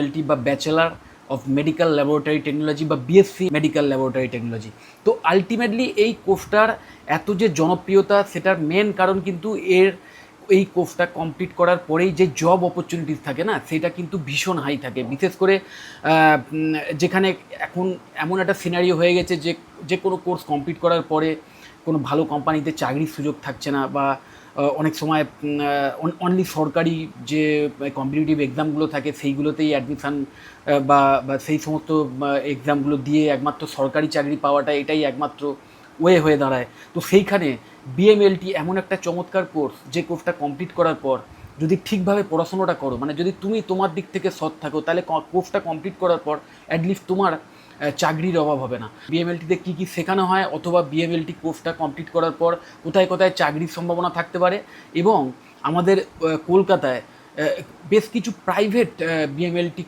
LT বা bachelor of medical laboratory technology বা BSc medical laboratory technology. তো ultimately এই কোর্সটার এত যে জনপ্রিয়তা সেটার মেন কারণ কিন্তু এই কোর্সটা কমপ্লিট করার পরেই যে জব অপরচুনিটিস থাকে না, সেটা কিন্তু ভীষণ হাই থাকে। বিশেষ করে যেখানে এখন এমন একটা সিনারিও হয়ে গেছে যে যে কোনো কোর্স কমপ্লিট করার পরে কোনো ভালো কোম্পানিতে চাকরির সুযোগ থাকছে না, বা অনেক সময় অনলি সরকারি যে কম্পিটিটিভ এক্সামগুলো থাকে সেইগুলোতেই অ্যাডমিশান বা সেই সমস্ত এক্সামগুলো দিয়ে একমাত্র সরকারি চাকরি পাওয়াটা এটাই একমাত্র ওয়ে হয়ে দাঁড়ায়। তো সেইখানে বিএমএলটি এমন একটা চমৎকার কোর্স, যে কোর্সটা কমপ্লিট করার পর যদি ঠিকভাবে পড়াশোনাটা করো, মানে যদি তুমি তোমার দিক থেকে সৎ থাকো, তাহলে কোর্সটা কমপ্লিট করার পর অ্যাটলিস্ট তোমার চাকরির অভাব হবে না। বিএমএলটিতে কী কী শেখানো হয়, অথবা বিএমএলটি কোর্সটা কমপ্লিট করার পর কোথায় কোথায় চাকরির সম্ভাবনা থাকতে পারে, এবং আমাদের কলকাতায় বেশ কিছু প্রাইভেট বিএমএলটি